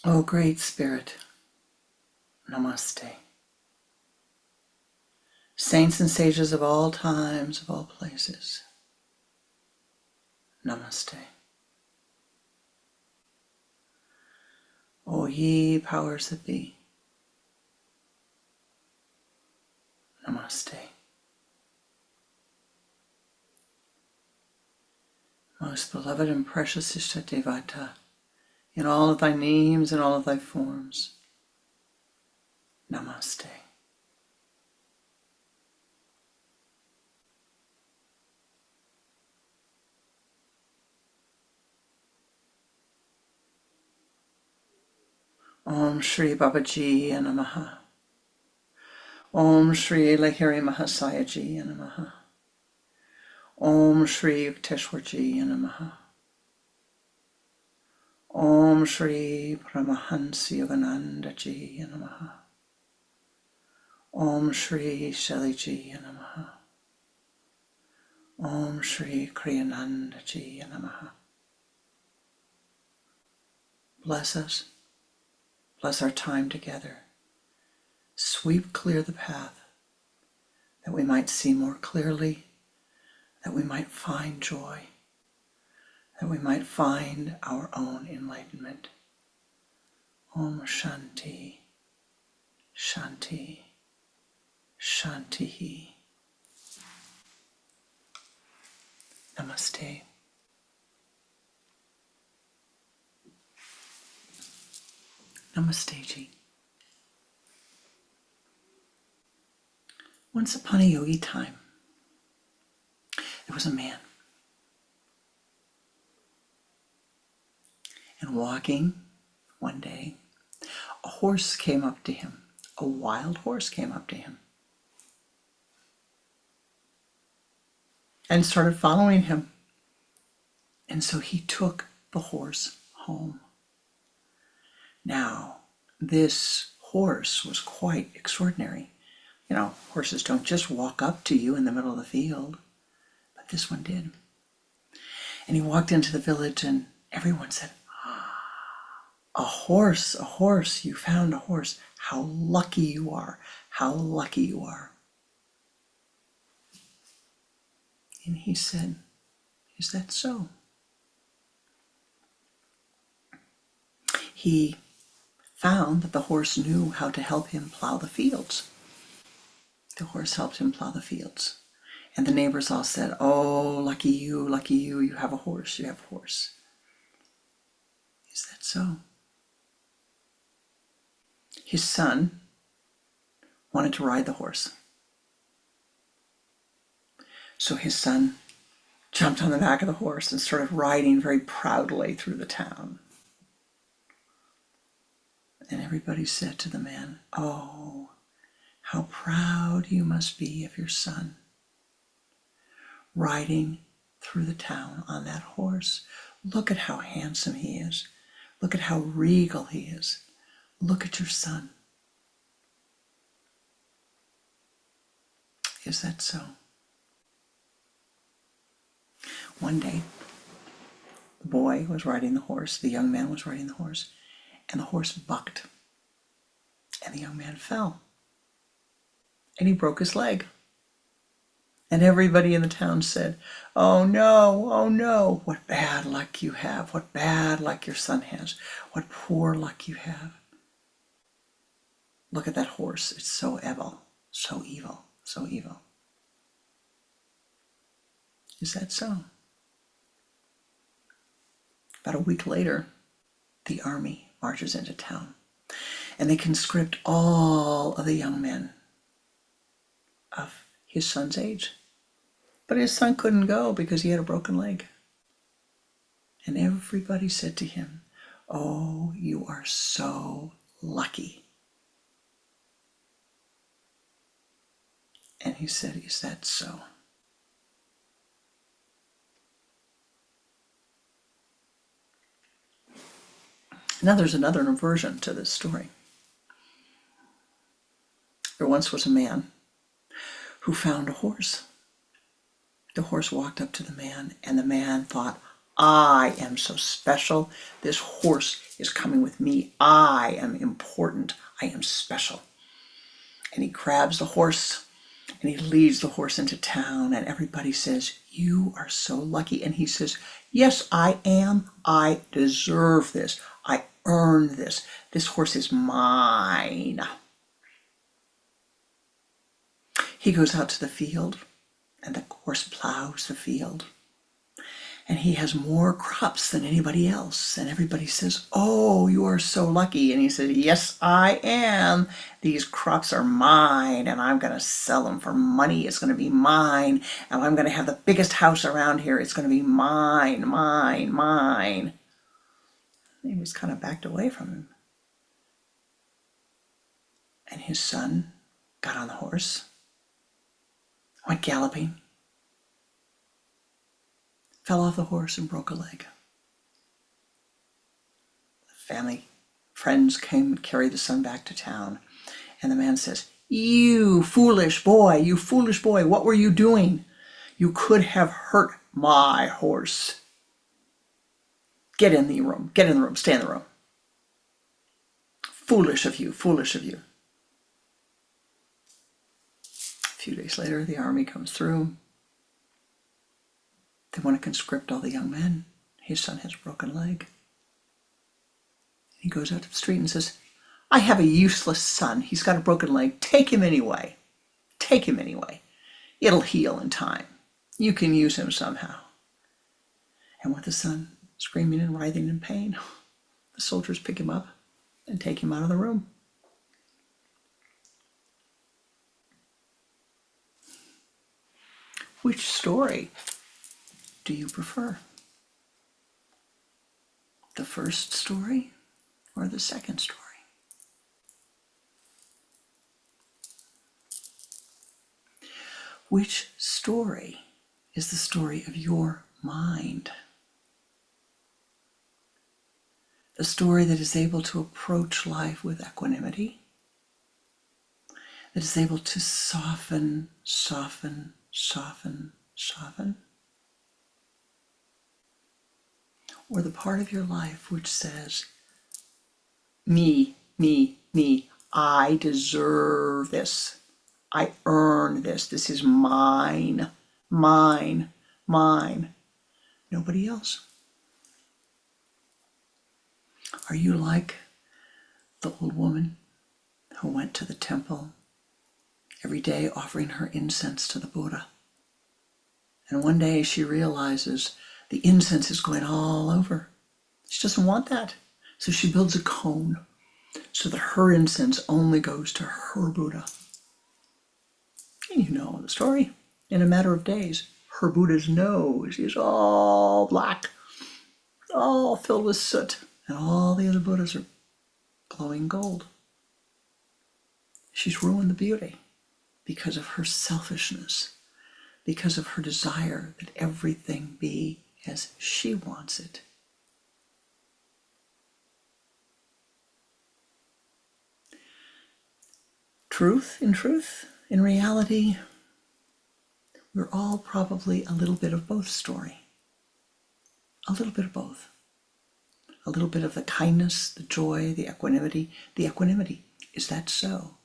O Great Spirit, Namaste. Saints and sages of all times, of all places, Namaste. O ye powers that be, Namaste. Most beloved and precious Ishtadevata, in all of thy names and all of thy forms, Namaste. Om Shri Babaji Namaha. Om Shri Lahiri Mahasayaji Namaha. Om Shri Yukteswarji Namaha. Om Shri Paramahansa Yoganandaji Namaha. Om Shri Shaliji Namaha. Om Shri Kriyanandaji Namaha. Bless us. Bless our time together. Sweep clear the path, that we might see more clearly, that we might find joy, that we might find our own enlightenment. Om Shanti, Shanti, Shanti. Namaste. Namaste Ji. Once upon a yogi time, there was a man. And walking one day, a horse came up to him. A wild horse came up to him and started following him. And so he took the horse home. Now, this horse was quite extraordinary. You know, horses don't just walk up to you in the middle of the field, but this one did. And he walked into the village and everyone said, a horse, you found a horse. How lucky you are, how lucky you are. And he said, is that so? He found that the horse knew how to help him plow the fields. The horse helped him plow the fields. And the neighbors all said, oh, lucky you, you have a horse, you have a horse. Is that so? His son wanted to ride the horse. So his son jumped on the back of the horse and started riding very proudly through the town. And everybody said to the man, oh, how proud you must be of your son, riding through the town on that horse. Look at how handsome he is. Look at how regal he is. Look at your son. Is that so? One day, the boy was riding the horse, the young man was riding the horse, and the horse bucked, and the young man fell. And he broke his leg. And everybody in the town said, oh no, what bad luck you have, what bad luck your son has, what poor luck you have. Look at that horse, it's so evil, so evil, so evil. Is that so? About a week later, the army marches into town, and they conscript all of the young men of his son's age. But his son couldn't go because he had a broken leg. And everybody said to him, oh, you are so lucky. And he said, is that so? Now there's another version to this story. There once was a man who found a horse. The horse walked up to the man, and the man thought, I am so special. This horse is coming with me. I am important. I am special. And he grabs the horse and he leads the horse into town, and everybody says, "You are so lucky." And he says, "Yes, I am. I deserve this. I earned this. This horse is mine." He goes out to the field, and the horse plows the field. And he has more crops than anybody else. And everybody says, "Oh, you are so lucky." And he said, "Yes, I am. These crops are mine, and I'm going to sell them for money. It's going to be mine. And I'm going to have the biggest house around here. It's going to be mine, mine, mine." And he was kind of backed away from him. And his son got on the horse, went galloping, fell off the horse and broke a leg. Family, friends came and carried the son back to town. And the man says, you foolish boy, what were you doing? You could have hurt my horse. Get in the room, stay in the room. Foolish of you, foolish of you. A few days later, the army comes through. They want to conscript all the young men. His son has a broken leg. He goes out to the street and says, I have a useless son. He's got a broken leg. Take him anyway. Take him anyway. It'll heal in time. You can use him somehow. And with the son screaming and writhing in pain, the soldiers pick him up and take him out of the room. Which story do you prefer? The first story or the second story? Which story is the story of your mind? The story that is able to approach life with equanimity, that is able to soften, soften, soften, soften? Or the part of your life which says, me, me, me, I deserve this. I earn this. This is mine, mine, mine. Nobody else. Are you like the old woman who went to the temple every day offering her incense to the Buddha? And one day she realizes the incense is going all over. She doesn't want that. So she builds a cone so that her incense only goes to her Buddha. And you know the story. In a matter of days, her Buddha's nose is all black, all filled with soot, and all the other Buddhas are glowing gold. She's ruined the beauty because of her selfishness, because of her desire that everything be as she wants it. In reality, we're all probably a little bit of both story. A little bit of both. A little bit of the kindness, the joy, the equanimity. The equanimity, is that so?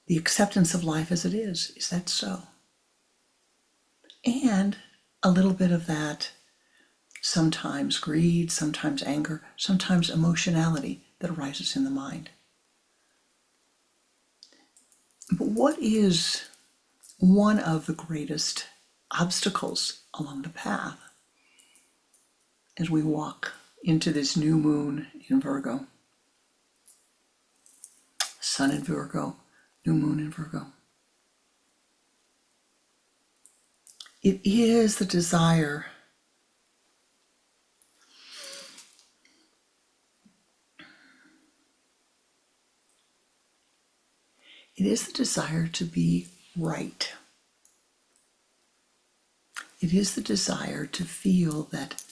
The acceptance of life as it is that so? And a little bit of that, sometimes greed, sometimes anger, sometimes emotionality that arises in the mind. But what is one of the greatest obstacles along the path as we walk into this new moon in Virgo? Sun in Virgo, new moon in Virgo. It is the desire to be right. It is the desire to feel that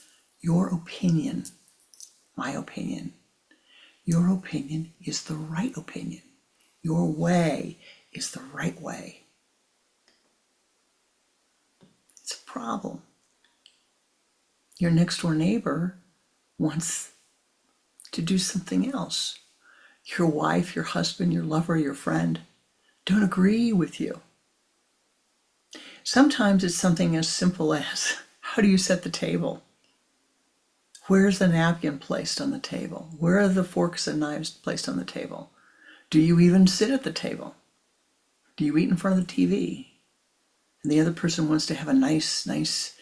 your opinion, my opinion, your opinion is the right opinion. Your way is the right way. It's a problem. Your next door neighbor wants to do something else. Your wife, your husband, your lover, your friend don't agree with you. Sometimes it's something as simple as, how do you set the table? Where's the napkin placed on the table? Where are the forks and knives placed on the table? Do you even sit at the table? Do you eat in front of the TV? And the other person wants to have a nice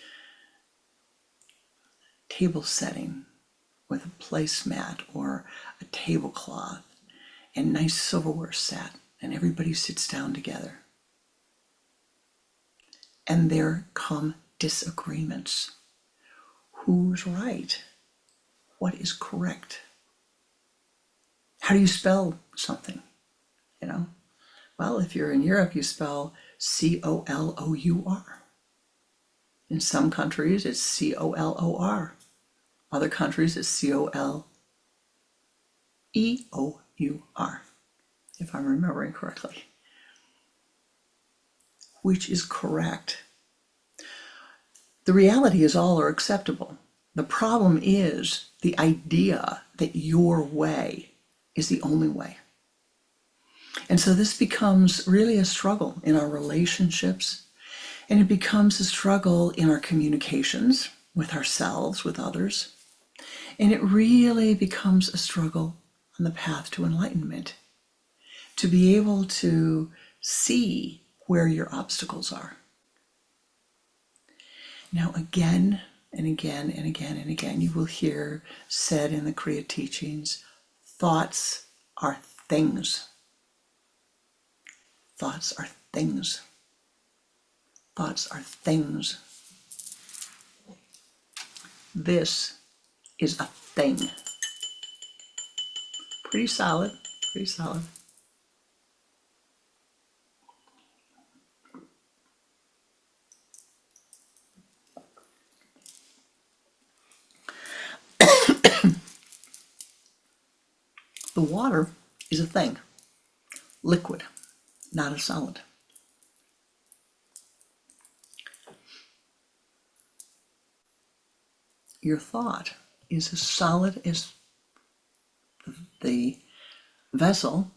table setting with a placemat or a tablecloth and nice silverware set, and everybody sits down together. And there come disagreements. Who's right? What is correct? How do you spell something? Well, if you're in Europe, you spell C-O-L-O-U-R. In some countries, it's C-O-L-O-R. Other countries, it's C-O-L-E-O-U-R, if I'm remembering correctly. Which is correct? The reality is all are acceptable. The problem is the idea that your way is the only way. And so this becomes really a struggle in our relationships, and it becomes a struggle in our communications with ourselves, with others, and it really becomes a struggle on the path to enlightenment, to be able to see where your obstacles are. Now, again and again and again and again, you will hear said in the Kriya teachings, thoughts are things. Thoughts are things. Thoughts are things. This is a thing. Pretty solid, pretty solid. The water is a thing, liquid, not a solid. Your thought is as solid as the vessel,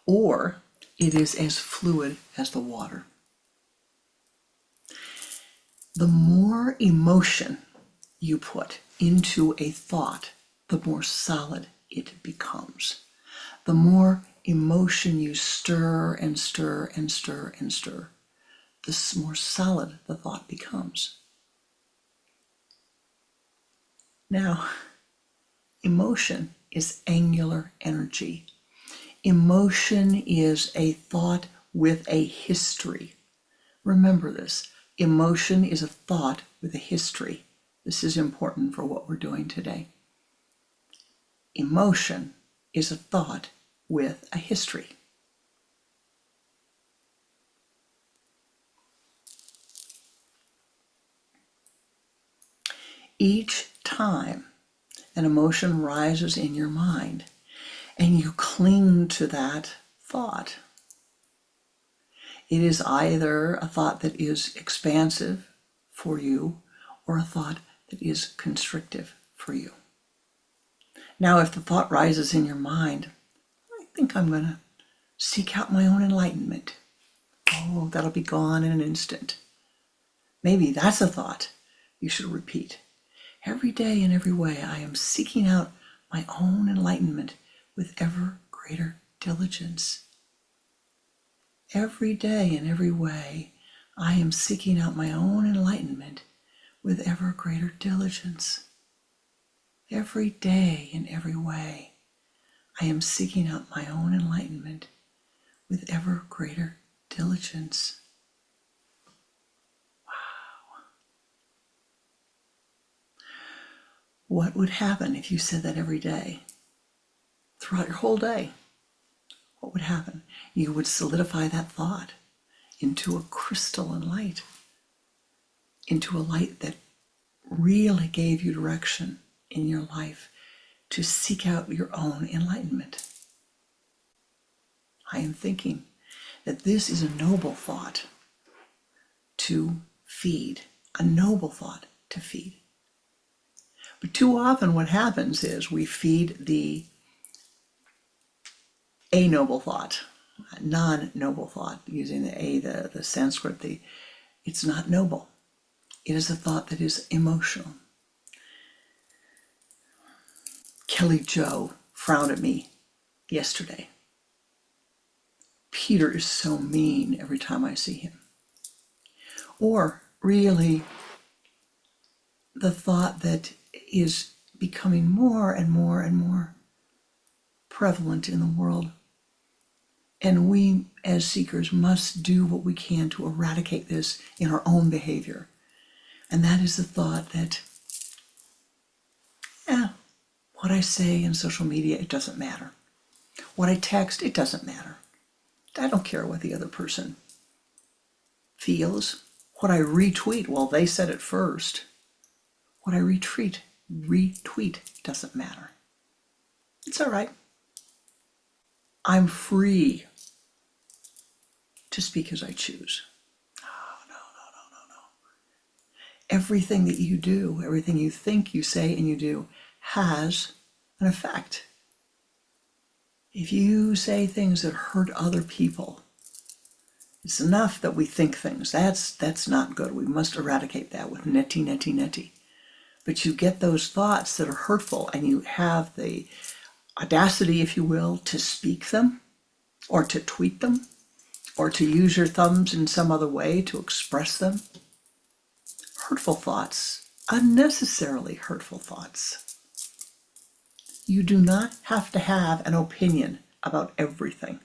or it is as fluid as the water. The more emotion you put into a thought, the more solid it becomes. The more emotion you stir and stir and stir and stir, the more solid the thought becomes. Now, emotion is angular energy. Emotion is a thought with a history. Remember this. Emotion is a thought with a history. This is important for what we're doing today. Emotion is a thought with a history. Each time an emotion rises in your mind and you cling to that thought, it is either a thought that is expansive for you or a thought that is constrictive for you. Now, if the thought rises in your mind, I think I'm going to seek out my own enlightenment. Oh, that'll be gone in an instant. Maybe that's a thought you should repeat. Every day in every way, I am seeking out my own enlightenment with ever greater diligence. Every day in every way, I am seeking out my own enlightenment with ever greater diligence. Every day in every way, I am seeking out my own enlightenment with ever greater diligence. Wow. What would happen if you said that every day? Throughout your whole day, what would happen? You would solidify that thought into a crystalline light, into a light that really gave you direction in your life to seek out your own enlightenment. I am thinking that this is a noble thought to feed, a noble thought to feed. But too often what happens is we feed the a noble thought, non-noble thought, using the A, the Sanskrit, it's not noble. It is a thought that is emotional. Kelly Joe frowned at me yesterday. Peter is so mean every time I see him. Or really, the thought that is becoming more and more and more prevalent in the world. And we, as seekers, must do what we can to eradicate this in our own behavior. And that is the thought that, what I say in social media, it doesn't matter. What I text, it doesn't matter. I don't care what the other person feels. What I retweet, well, they said it first. What I retweet doesn't matter. It's all right. I'm free to speak as I choose. Oh, no. Everything that you do, everything you think, you say, and you do has an effect. If you say things that hurt other people, it's enough that we think things. That's not good. We must eradicate that with neti. But you get those thoughts that are hurtful and you have the audacity, if you will, to speak them or to tweet them or to use your thumbs in some other way to express them. Hurtful thoughts, unnecessarily hurtful thoughts. You do not have to have an opinion about everything.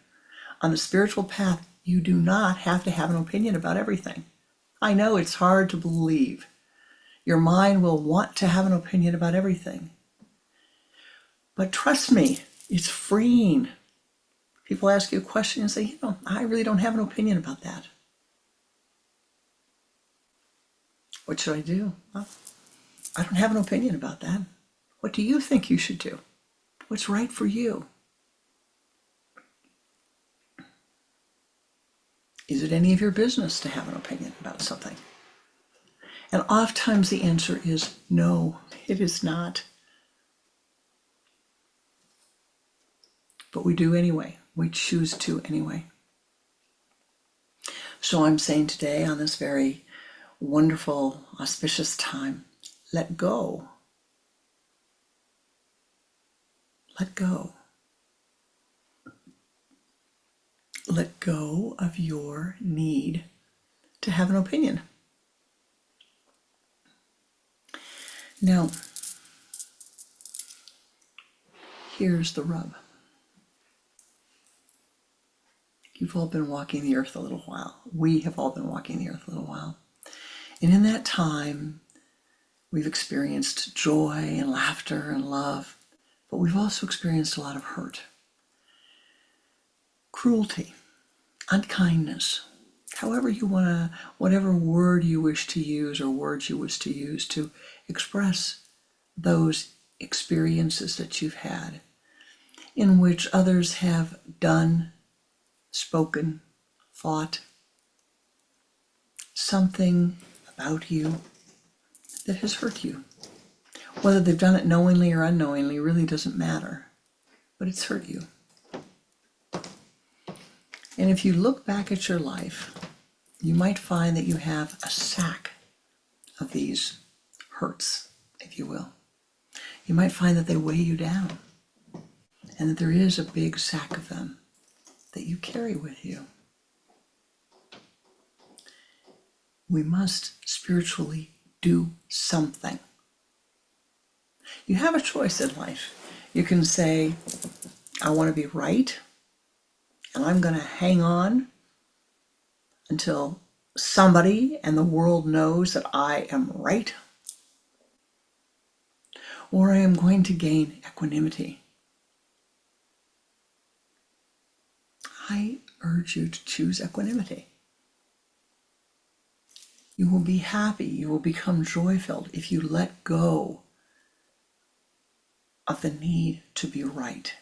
On the spiritual path, you do not have to have an opinion about everything. I know it's hard to believe. Your mind will want to have an opinion about everything. But trust me, it's freeing. People ask you a question and say, I really don't have an opinion about that. What should I do? Well, I don't have an opinion about that. What do you think you should do? What's right for you? Is it any of your business to have an opinion about something? And oftentimes the answer is no, it is not. But we do anyway. We choose to anyway. So I'm saying today, on this very wonderful, auspicious time, let go. Let go. Let go of your need to have an opinion. Now, here's the rub. You've all been walking the earth a little while. We have all been walking the earth a little while. And in that time, we've experienced joy and laughter and love, but we've also experienced a lot of hurt, cruelty, unkindness, however you want to, whatever word you wish to use or words you wish to use to express those experiences that you've had, in which others have done, spoken, thought something about you that has hurt you. Whether they've done it knowingly or unknowingly really doesn't matter, but it's hurt you. And if you look back at your life, you might find that you have a sack of these hurts, if you will. You might find that they weigh you down and that there is a big sack of them that you carry with you. We must spiritually do something. You have a choice in life. You can say, I want to be right, and I'm going to hang on until somebody and the world knows that I am right. Or I am going to gain equanimity. I urge you to choose equanimity. You will be happy, you will become joy-filled if you let go of the need to be right.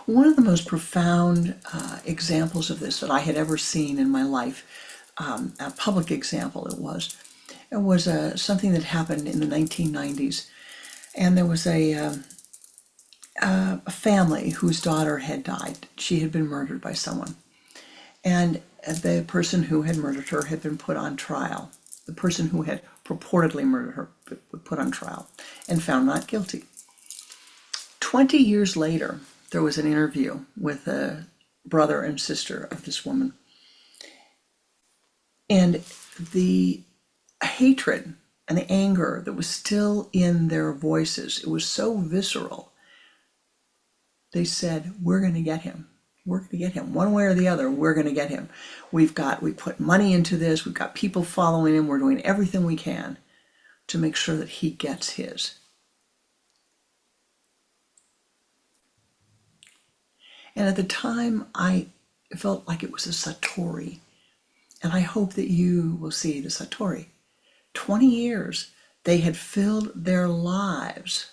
One of the most profound examples of this that I had ever seen in my life a public example. It was something that happened in the 1990s, and there was a family whose daughter had died. She had been murdered by someone, and the person who had murdered her had been put on trial. The person who had purportedly murdered her was put on trial and found not guilty. 20 years later, there was an interview with a brother and sister of this woman. And the hatred and the anger that was still in their voices, it was so visceral. They said, we're going to get him. We're going to get him. One way or the other, we're going to get him. We put money into this. We've got people following him. We're doing everything we can to make sure that he gets his. And at the time, I felt like it was a satori. And I hope that you will see the satori. 20 years, they had filled their lives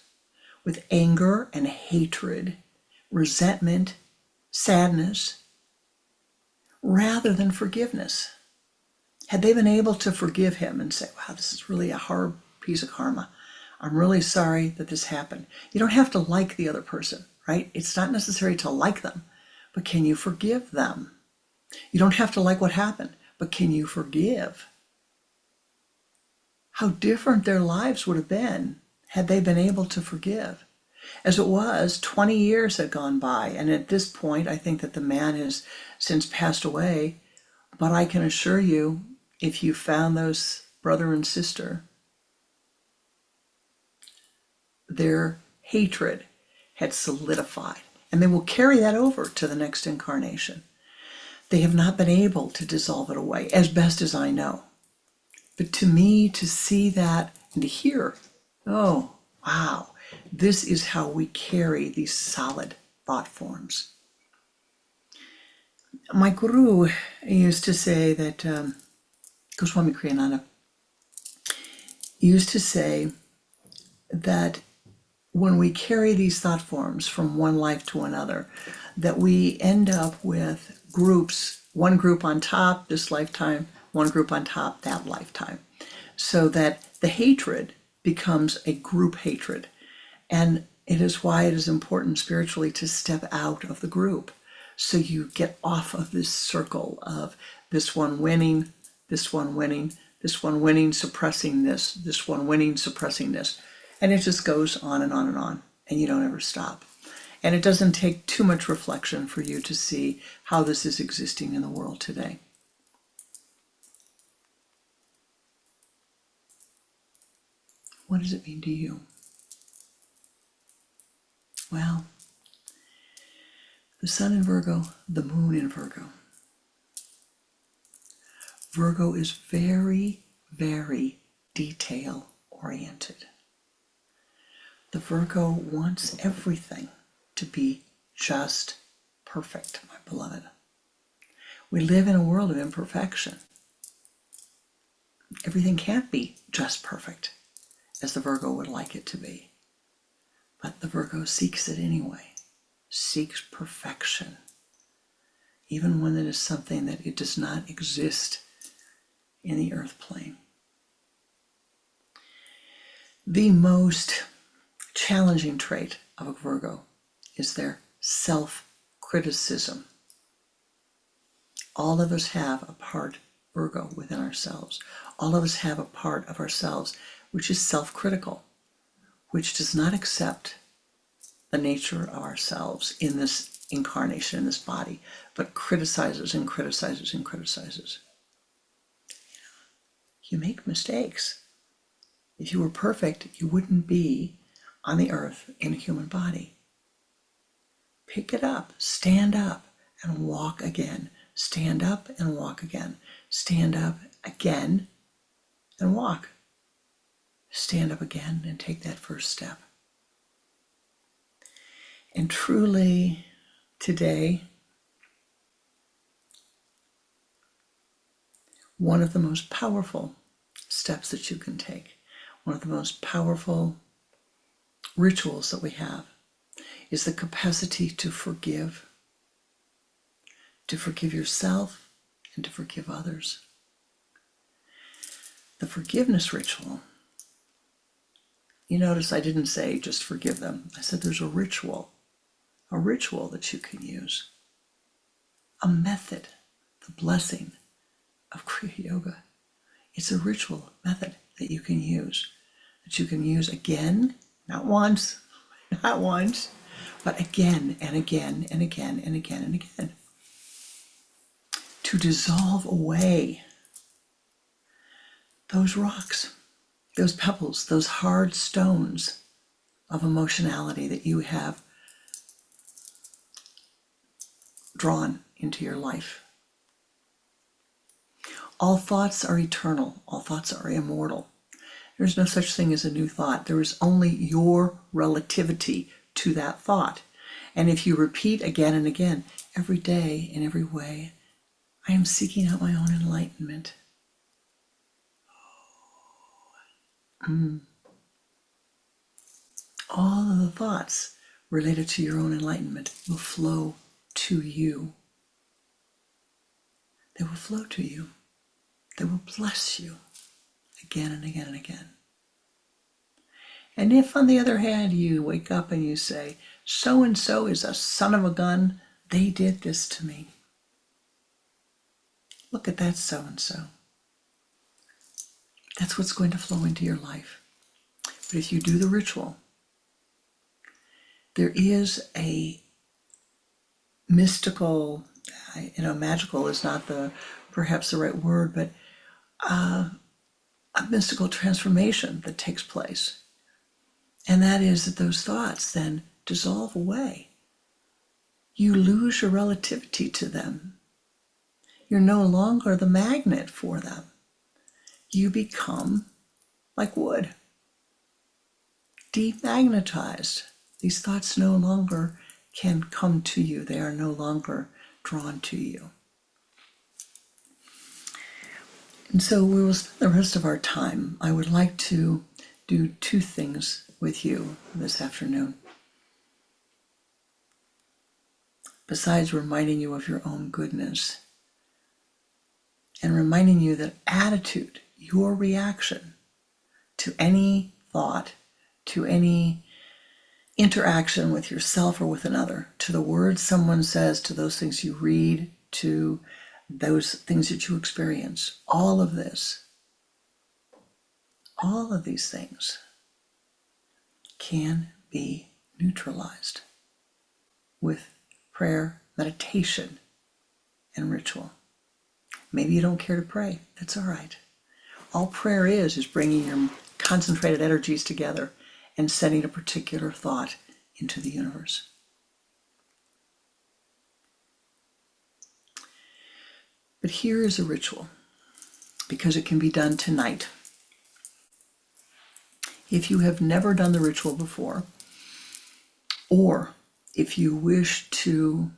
with anger and hatred, resentment, sadness, rather than forgiveness. Had they been able to forgive him and say, wow, this is really a hard piece of karma. I'm really sorry that this happened. You don't have to like the other person, right? It's not necessary to like them, but can you forgive them? You don't have to like what happened, but can you forgive? How different their lives would have been had they been able to forgive. As it was, 20 years had gone by, and at this point, I think that the man has since passed away, but I can assure you, if you found those brother and sister, their hatred had solidified, and they will carry that over to the next incarnation. They have not been able to dissolve it away, as best as I know. But to me, to see that and to hear, oh, wow, this is how we carry these solid thought forms. My guru used to say that, Swami Pranananda used to say that when we carry these thought forms from one life to another, that we end up with groups, one group on top this lifetime, one group on top that lifetime, so that the hatred becomes a group hatred. And it is why it is important spiritually to step out of the group, so you get off of this circle of this one winning, this one winning, this one winning, suppressing this one winning, suppressing this. And it just goes on and on and on, and you don't ever stop. And it doesn't take too much reflection for you to see how this is existing in the world today. What does it mean to you? Well, the sun in Virgo, the moon in Virgo. Virgo is very, very detail-oriented. The Virgo wants everything to be just perfect, my beloved. We live in a world of imperfection. Everything can't be just perfect, as the Virgo would like it to be. But the Virgo seeks it anyway, seeks perfection, even when it is something that it does not exist in the earth plane. The most challenging trait of a Virgo is their self-criticism. All of us have a part Virgo within ourselves. All of us have a part of ourselves which is self-critical, which does not accept the nature of ourselves in this incarnation, in this body, but criticizes and criticizes and criticizes. You make mistakes. If you were perfect, you wouldn't be on the earth in a human body. Pick it up, stand up, and walk again. Stand up and walk again. Stand up again and walk. Stand up again and take that first step. And truly, today, one of the most powerful steps that you can take, one of the most powerful rituals that we have, is the capacity to forgive yourself and to forgive others. The forgiveness ritual, you notice I didn't say just forgive them. I said there's a ritual that you can use, a method, the blessing of Kriya Yoga. It's a ritual method that you can use again, not once, but again and again and again and again and again, to dissolve away those rocks, those pebbles, those hard stones of emotionality that you have drawn into your life. All thoughts are eternal. All thoughts are immortal. There's no such thing as a new thought. There is only your relativity to that thought. And if you repeat again and again, every day in every way, I am seeking out my own enlightenment. All of the thoughts related to your own enlightenment will flow to you. They will flow to you. They will bless you again and again and again. And if, on the other hand, you wake up and you say, so-and-so is a son of a gun, they did this to me. Look at that so-and-so. That's what's going to flow into your life. But if you do the ritual, there is a mystical, magical is not perhaps the right word, but a mystical transformation that takes place. And that is that those thoughts then dissolve away. You lose your relativity to them. You're no longer the magnet for them. You become like wood, demagnetized. These thoughts no longer can come to you. They are no longer drawn to you. And so we will spend the rest of our time. I would like to do two things with you this afternoon. Besides reminding you of your own goodness and reminding you that attitude, your reaction to any thought, to any interaction with yourself or with another, to the words someone says, to those things you read, to those things that you experience, all of this, all of these things can be neutralized with prayer, meditation, and ritual. Maybe you don't care to pray. That's all right. All prayer is bringing your concentrated energies together and sending a particular thought into the universe. But here is a ritual, because it can be done tonight. If you have never done the ritual before, or if you wish to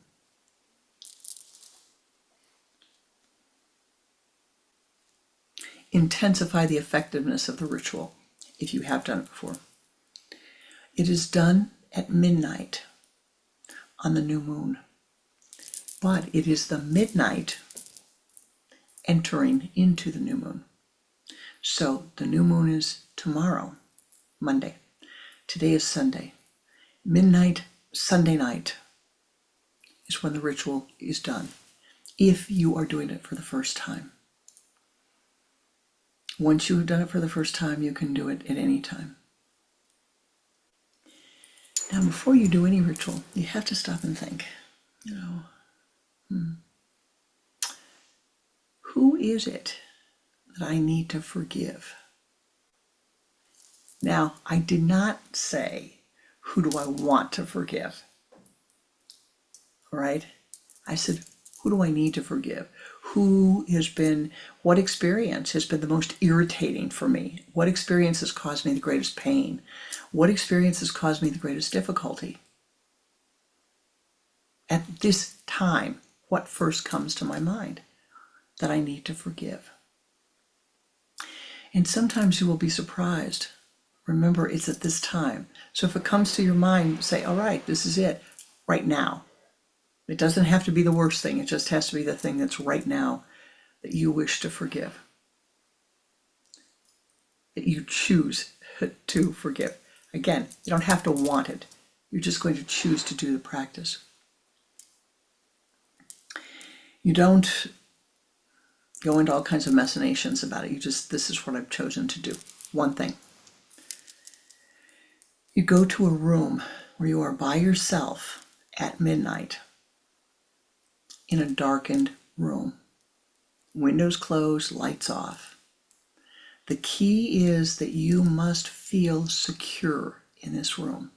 intensify the effectiveness of the ritual, if you have done it before, it is done at midnight on the new moon. But it is the midnight entering into the new moon. So the new moon is tomorrow, Monday. Today is Sunday. Midnight, Sunday night is when the ritual is done, if you are doing it for the first time. Once you have done it for the first time, you can do it at any time. Now, before you do any ritual, you have to stop and think, who is it that I need to forgive? Now, I did not say, who do I want to forgive? All right? I said, who do I need to forgive? What experience has been the most irritating for me? What experience has caused me the greatest pain? What experience has caused me the greatest difficulty? At this time, what first comes to my mind that I need to forgive? And sometimes you will be surprised. Remember, it's at this time. So if it comes to your mind, say, all right, this is it, right now. It doesn't have to be the worst thing. It just has to be the thing that's right now that you wish to forgive. that you choose to forgive. Again, you don't have to want it. You're just going to choose to do the practice. You don't go into all kinds of machinations about it. This is what I've chosen to do. One thing. You go to a room where you are by yourself at midnight in a darkened room. Windows closed, lights off. The key is that you must feel secure in this room.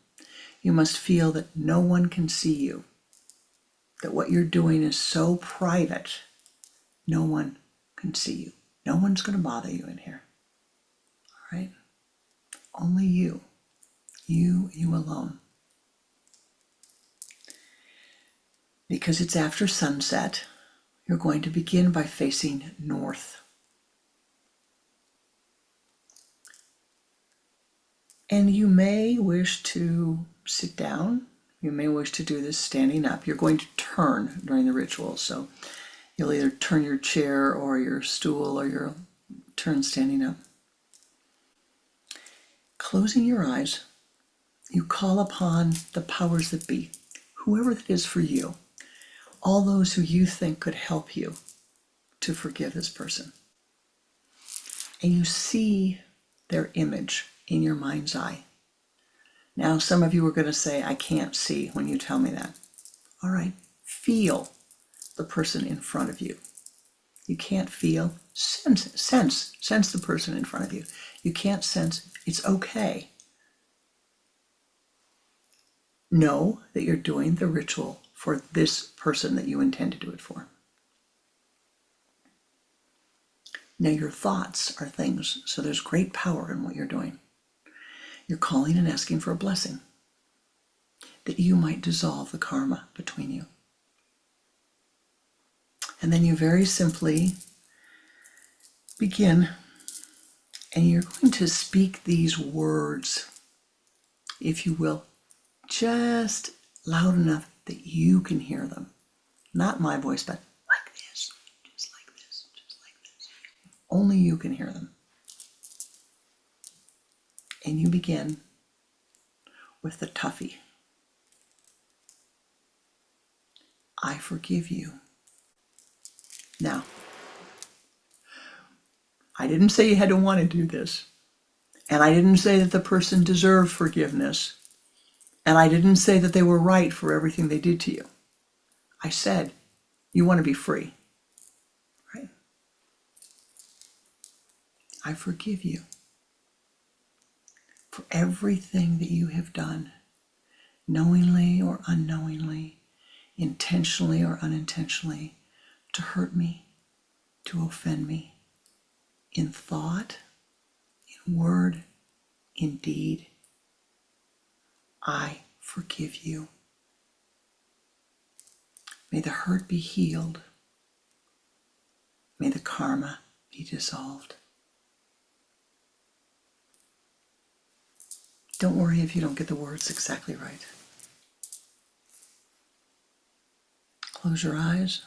You must feel that no one can see you, that what you're doing is so private, no one can see you. No one's going to bother you in here. All right? Only you. You alone. Because it's after sunset, you're going to begin by facing north. And you may wish to sit down. You may wish to do this standing up. You're going to turn during the ritual. So you'll either turn your chair or your stool or you'll turn standing up. Closing your eyes, you call upon the powers that be, whoever that is for you, all those who you think could help you to forgive this person. And you see their image in your mind's eye. Now, some of you are going to say, I can't see when you tell me that. All right, feel the person in front of you. You can't feel, sense the person in front of you. You can't sense, it's okay. Know that you're doing the ritual for this person that you intend to do it for. Now, your thoughts are things, so there's great power in what you're doing. You're calling and asking for a blessing, that you might dissolve the karma between you. And then you very simply begin, and you're going to speak these words, if you will, just loud enough that you can hear them. Not my voice, but like this, just like this, just like this. Only you can hear them. And you begin with the toughie. I forgive you. Now, I didn't say you had to want to do this. And I didn't say that the person deserved forgiveness. And I didn't say that they were right for everything they did to you. I said, you want to be free. Right? I forgive you for everything that you have done, knowingly or unknowingly, intentionally or unintentionally, to hurt me, to offend me, in thought, in word, in deed. I forgive you. May the hurt be healed. May the karma be dissolved. Don't worry if you don't get the words exactly right. Close your eyes.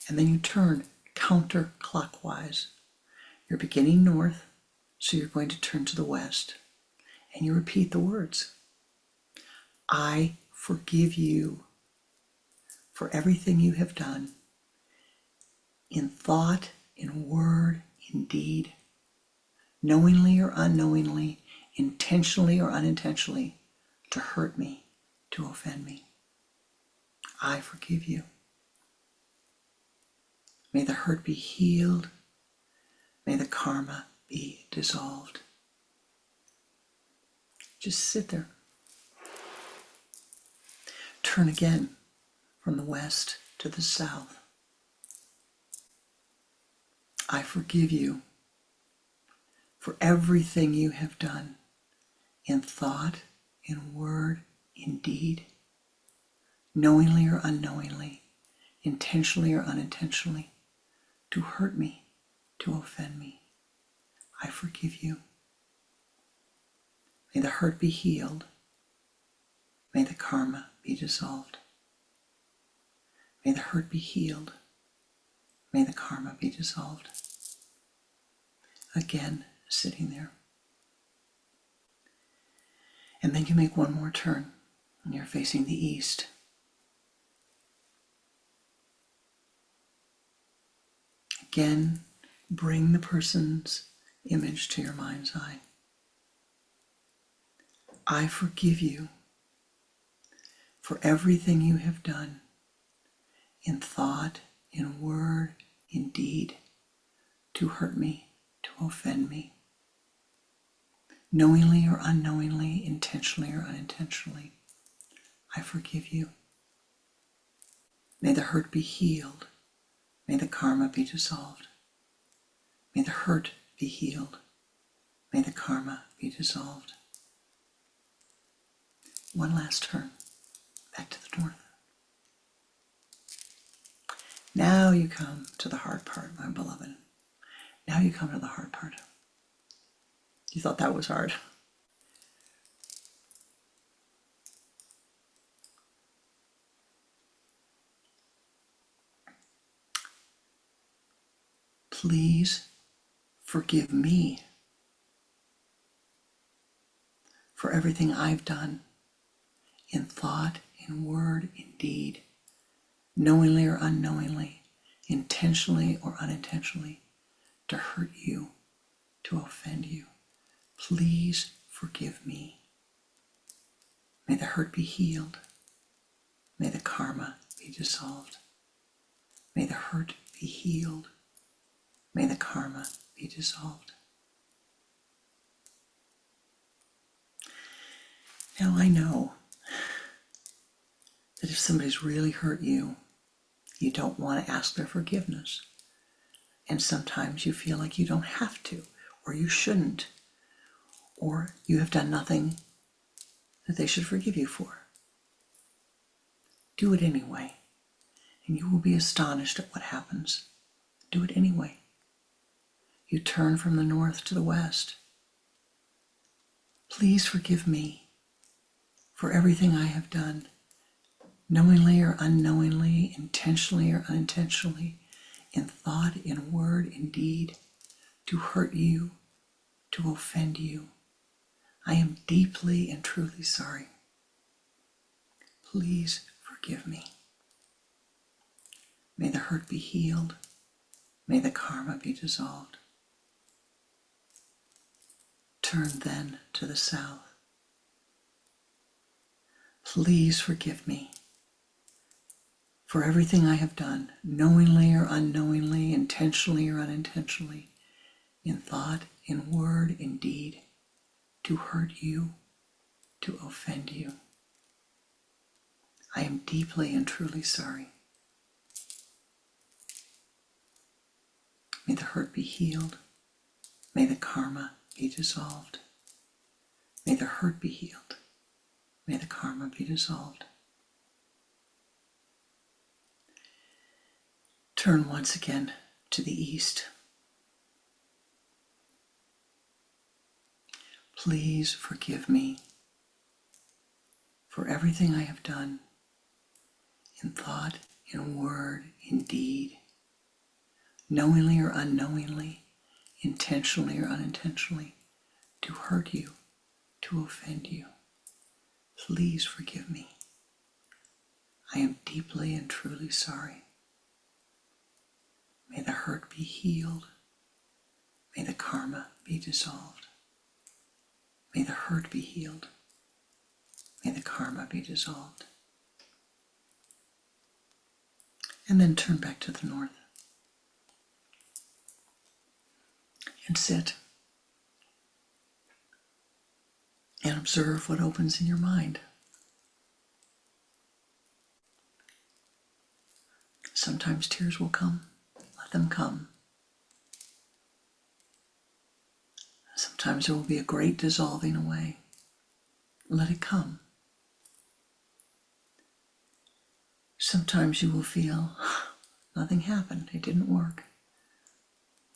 And then you turn counterclockwise. You're beginning north, so you're going to turn to the west. And you repeat the words. I forgive you for everything you have done, in thought, in word, in deed, knowingly or unknowingly, intentionally or unintentionally, to hurt me, to offend me. I forgive you. May the hurt be healed. May the karma be dissolved. Just sit there. Turn again from the west to the south. I forgive you for everything you have done, in thought, in word, in deed, knowingly or unknowingly, intentionally or unintentionally, to hurt me, to offend me. I forgive you. May the hurt be healed. May the karma be dissolved. May the hurt be healed. May the karma be dissolved. again sitting there. And then you make one more turn and you're facing the east. Again, bring the person's image to your mind's eye. I forgive you for everything you have done in thought, in word, in deed, to hurt me, to offend me, knowingly or unknowingly, intentionally or unintentionally. I forgive you. May the hurt be healed. May the karma be dissolved. May the hurt be healed. May the karma be dissolved. One last turn, back to the north. Now you come to the hard part, my beloved. Now you come to the hard part. You thought that was hard. Please forgive me for everything I've done in thought, in word, in deed, knowingly or unknowingly, intentionally or unintentionally, to hurt you, to offend you. Please forgive me. May the hurt be healed. May the karma be dissolved. May the hurt be healed. May the karma be dissolved. Now I know that if somebody's really hurt you, you don't want to ask their forgiveness. And sometimes you feel like you don't have to, or you shouldn't, or you have done nothing that they should forgive you for. Do it anyway, and you will be astonished at what happens. Do it anyway. You turn from the north to the west. Please forgive me for everything I have done, knowingly or unknowingly, intentionally or unintentionally, in thought, in word, in deed, to hurt you, to offend you. I am deeply and truly sorry. Please forgive me. May the hurt be healed. May the karma be dissolved. Turn then to the south. Please forgive me for everything I have done, knowingly or unknowingly, intentionally or unintentionally, in thought, in word, in deed, to hurt you, to offend you. I am deeply and truly sorry. May the hurt be healed. May the karma be dissolved. May the hurt be healed. May the karma be dissolved. Turn once again to the east. Please forgive me for everything I have done in thought, in word, in deed, knowingly or unknowingly, intentionally or unintentionally, to hurt you, to offend you. Please forgive me. I am deeply and truly sorry. May the hurt be healed. May the karma be dissolved. May the hurt be healed. May the karma be dissolved. And then turn back to the north and sit and observe what opens in your mind. Sometimes tears will come. Let them come. Sometimes there will be a great dissolving away. Let it come. Sometimes you will feel nothing happened. It didn't work.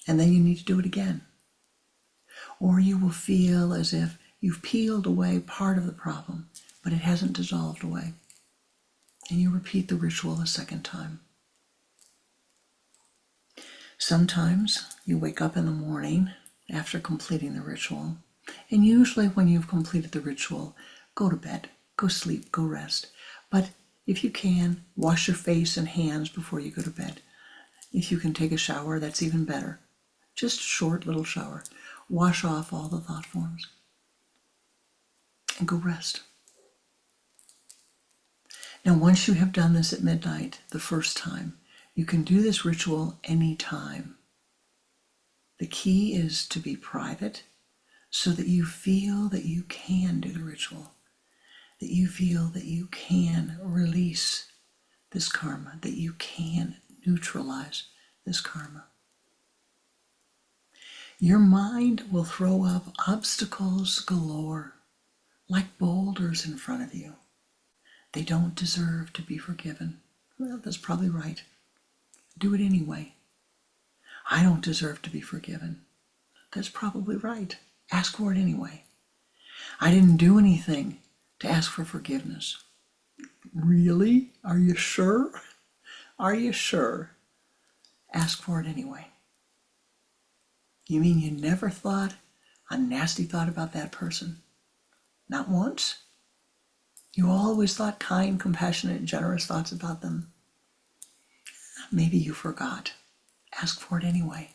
And then you need to do it again. Or you will feel as if you've peeled away part of the problem, but it hasn't dissolved away. And you repeat the ritual a second time. Sometimes you wake up in the morning after completing the ritual. And usually when you've completed the ritual, go to bed, go sleep, go rest. But if you can, wash your face and hands before you go to bed. If you can take a shower, that's even better. Just a short little shower. Wash off all the thought forms and go rest. Now, once you have done this at midnight, the first time, you can do this ritual anytime. The key is to be private so that you feel that you can do the ritual, that you feel that you can release this karma, that you can neutralize this karma. Your mind will throw up obstacles galore, like boulders in front of you. They don't deserve to be forgiven. Well, that's probably right. Do it anyway. I don't deserve to be forgiven. That's probably right. Ask for it anyway. I didn't do anything to ask for forgiveness. Really? Are you sure? Are you sure? Ask for it anyway. You mean you never thought a nasty thought about that person? Not once? You always thought kind, compassionate, and generous thoughts about them. Maybe you forgot. Ask for it anyway.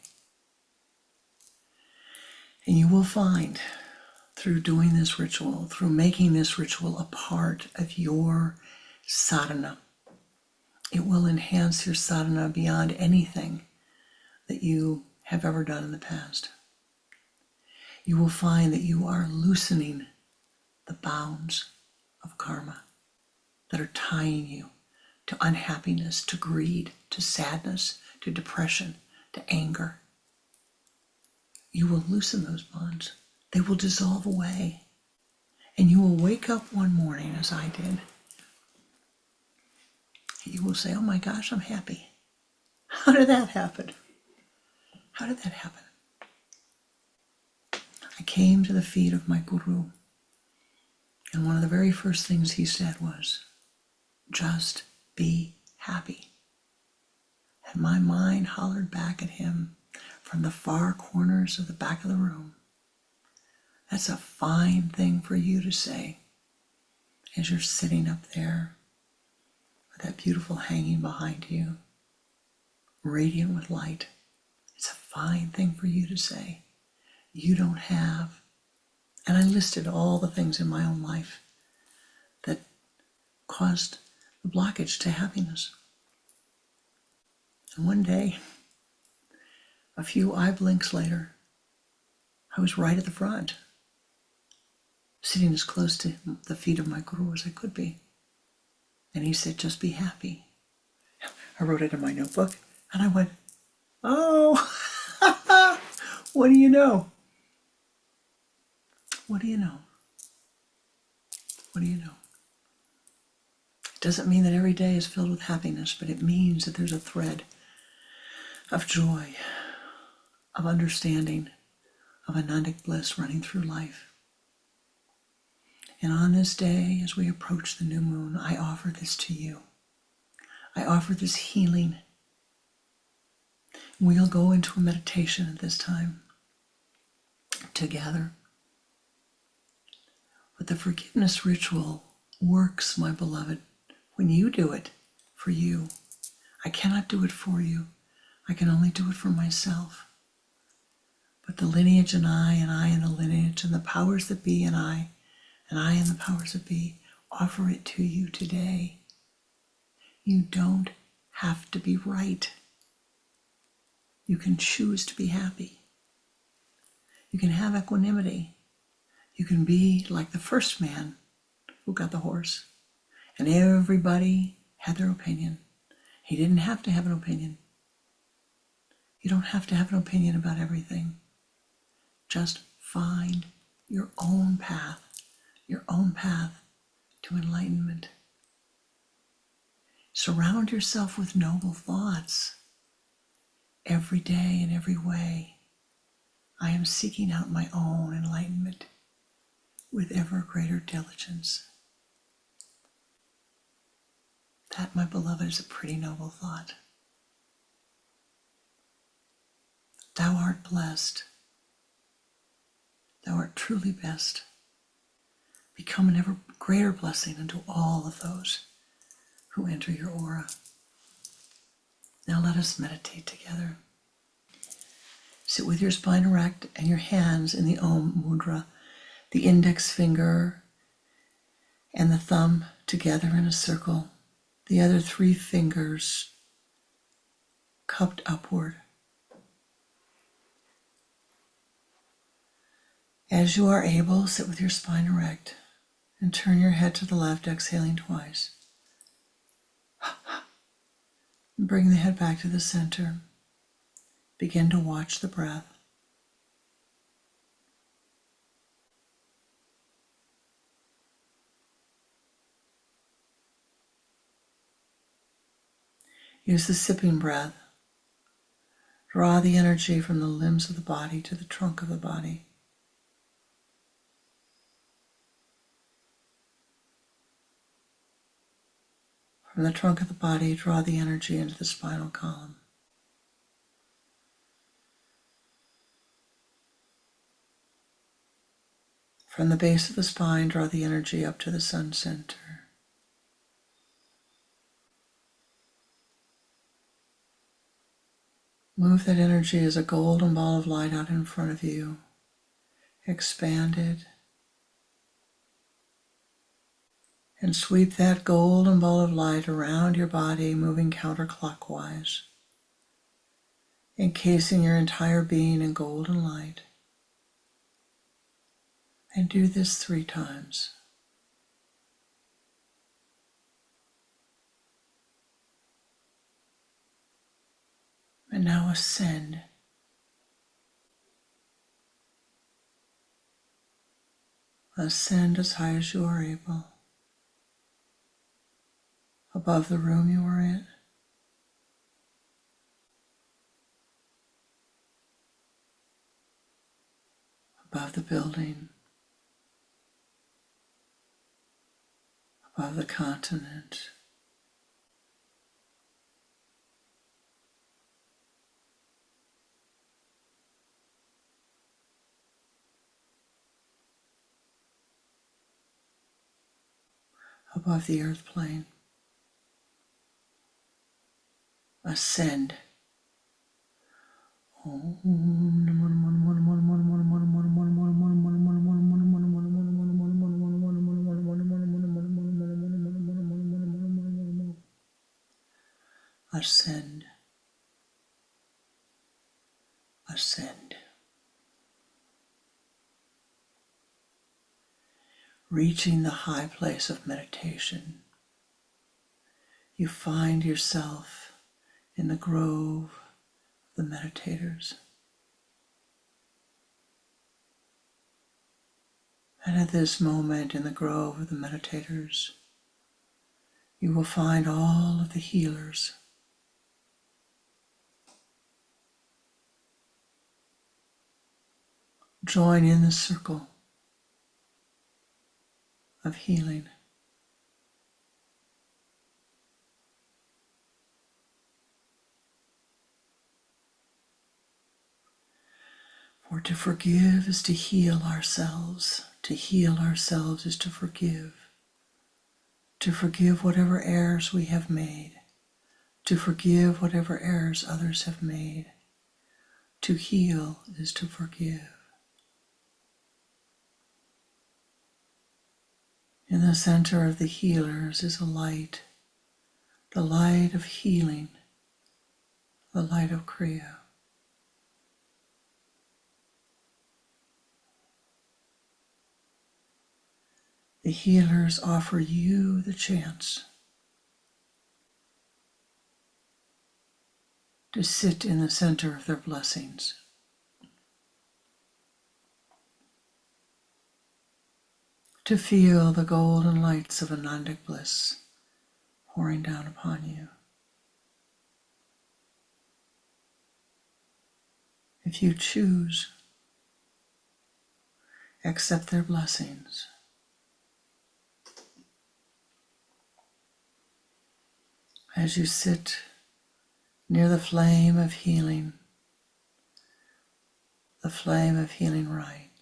And you will find, through doing this ritual, through making this ritual a part of your sadhana, it will enhance your sadhana beyond anything that you have ever done in the past. You will find that you are loosening the bounds of karma that are tying you to unhappiness, to greed, to sadness, to depression, to anger. You will loosen those bonds. They will dissolve away. And you will wake up one morning, as I did. You will say, oh my gosh, I'm happy. How did that happen? How did that happen? I came to the feet of my guru, and one of the very first things he said was, just be happy. And my mind hollered back at him from the far corners of the back of the room. That's a fine thing for you to say as you're sitting up there with that beautiful hanging behind you, radiant with light. It's a fine thing for you to say. You don't have, and I listed all the things in my own life that caused the blockage to happiness. And one day, a few eye blinks later, I was right at the front, sitting as close to the feet of my guru as I could be. And he said, just be happy. I wrote it in my notebook, and I went, oh, what do you know? What do you know? What do you know? It doesn't mean that every day is filled with happiness, but it means that there's a thread of joy, of understanding, of Anandic bliss running through life. And on this day, as we approach the new moon, I offer this to you. I offer this healing. We'll go into a meditation at this time together. But the forgiveness ritual works, my beloved, when you do it for you. I cannot do it for you. I can only do it for myself. But the lineage and I and the lineage, and the powers that be and I and the powers that be, offer it to you today. You don't have to be right. You can choose to be happy. You can have equanimity. You can be like the first man who got the horse, and everybody had their opinion. He didn't have to have an opinion. You don't have to have an opinion about everything. Just find your own path to enlightenment. Surround yourself with noble thoughts. Every day in every way, I am seeking out my own enlightenment with ever greater diligence. That, my beloved, is a pretty noble thought. Thou art blessed. Thou art truly best. Become an ever greater blessing unto all of those who enter your aura. Now let us meditate together. Sit with your spine erect and your hands in the Om Mudra, the index finger and the thumb together in a circle, the other 3 fingers cupped upward. As you are able, sit with your spine erect and turn your head to the left, exhaling twice. Bring the head back to the center. Begin to watch the breath. Use the sipping breath. Draw the energy from the limbs of the body to the trunk of the body. From the trunk of the body, draw the energy into the spinal column. From the base of the spine, draw the energy up to the sun center. Move that energy as a golden ball of light out in front of you. Expand it. And sweep that golden ball of light around your body, moving counterclockwise, encasing your entire being in golden light. And do this 3 times. And now ascend. Ascend as high as you are able. Above the room you are in. Above the building. Above the continent. Above the earth plane. Ascend. Ascend. Ascend. Reaching the high place of meditation, you find yourself in the grove of the meditators. And at this moment in the grove of the meditators, you will find all of the healers. Join in the circle of healing. For to forgive is to heal ourselves. To heal ourselves is to forgive. To forgive whatever errors we have made. To forgive whatever errors others have made. To heal is to forgive. In the center of the healers is a light, the light of healing, the light of Kriya. The healers offer you the chance to sit in the center of their blessings. To feel the golden lights of Anandic bliss pouring down upon you. If you choose, accept their blessings. As you sit near the flame of healing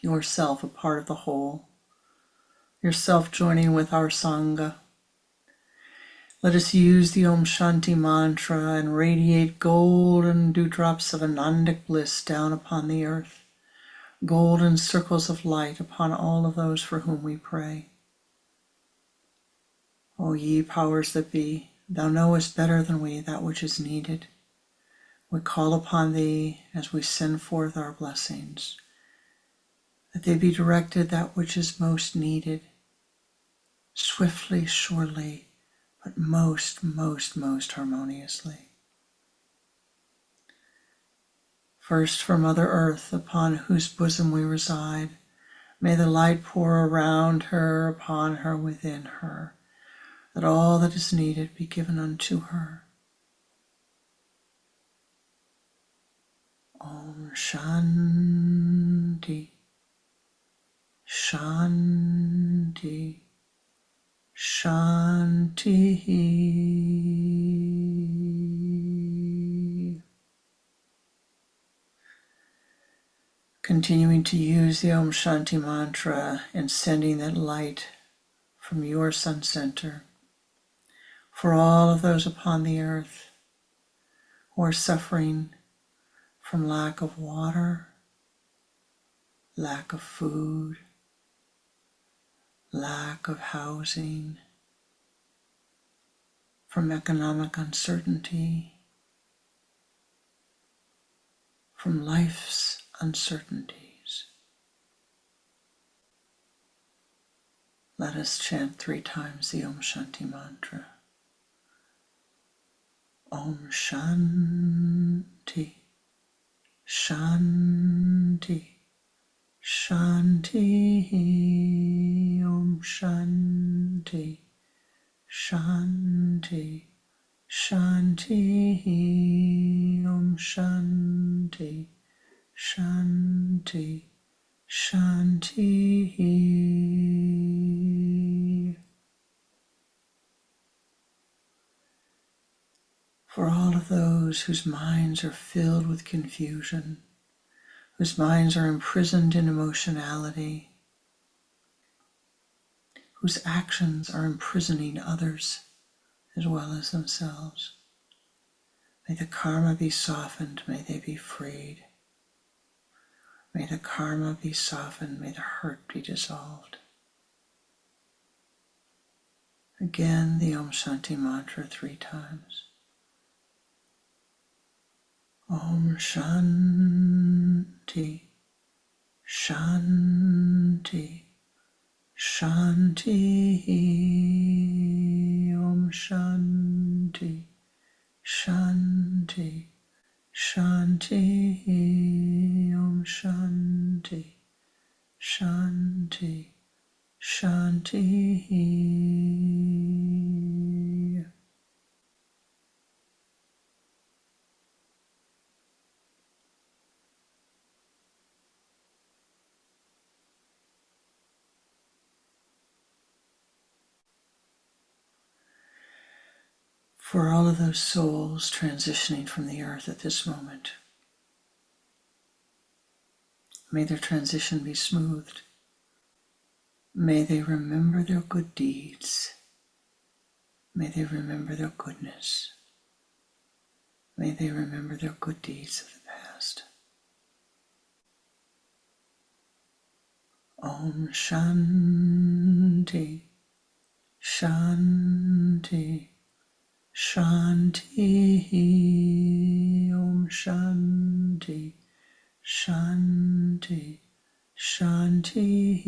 yourself a part of the whole, yourself joining with our Sangha. Let us use the Om Shanti mantra and radiate golden dewdrops of Anandic bliss down upon the earth, golden circles of light upon all of those for whom we pray. O ye powers that be, thou knowest better than we that which is needed. We call upon thee as we send forth our blessings, that they be directed that which is most needed, swiftly, surely, but most, most, most harmoniously. First for Mother Earth, upon whose bosom we reside, may the light pour around her, upon her, within her, that all that is needed be given unto her. Om Shanti, Shanti, Shanti. Continuing to use the Om Shanti mantra and sending that light from your sun center for all of those upon the earth who are suffering from lack of water, lack of food, lack of housing, from economic uncertainty, from life's uncertainties. Let us chant 3 times the Om Shanti mantra. Om Shanti, Shanti, Shanti, Om Shanti, Shanti, Shanti, Om Shanti, Shanti, Shanti. For all of those whose minds are filled with confusion, whose minds are imprisoned in emotionality, whose actions are imprisoning others as well as themselves. May the karma be softened, may they be freed. May the karma be softened, may the hurt be dissolved. Again, the Om Shanti mantra 3 times. Om Shanti, Shanti, Shanti, Om Shanti, Shanti, Shanti, Om Shanti, Shanti, Shanti. For all of those souls transitioning from the earth at this moment, may their transition be smoothed. May they remember their good deeds. May they remember their goodness. May they remember their good deeds of the past. Om Shanti, Shanti, Shanti, Om Shanti, Shanti, Shanti,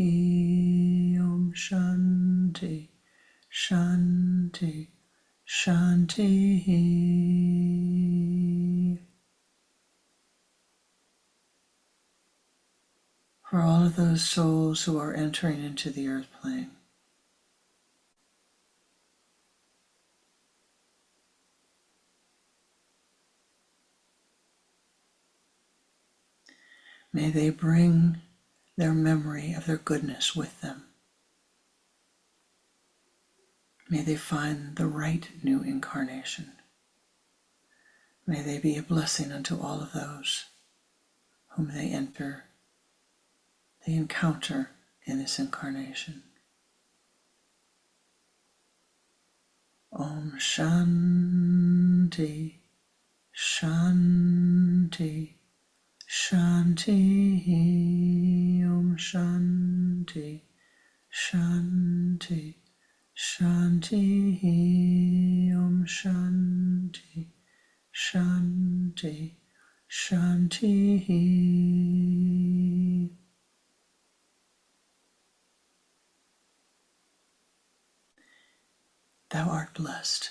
Om Shanti, Shanti, Shanti. For all of those souls who are entering into the earth plane, may they bring their memory of their goodness with them. May they find the right new incarnation. May they be a blessing unto all of those whom they enter the encounter in this incarnation. Om Shanti, Shanti, Shanti, Om Shanti, Shanti, Shanti, Om Shanti, Shanti, Shanti. Thou art blessed.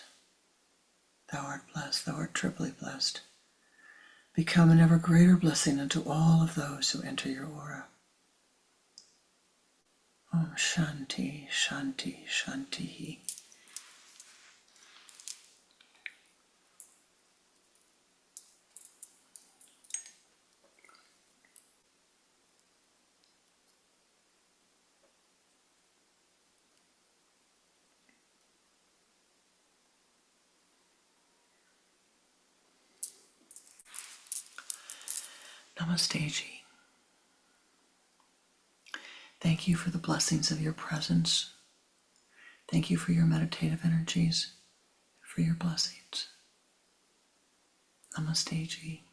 Thou art blessed. Thou art triply blessed. Become an ever greater blessing unto all of those who enter your aura. Om Shanti, Shanti, Shanti. Namaste Ji. Thank you for the blessings of your presence. Thank you for your meditative energies, for your blessings. Namaste Ji.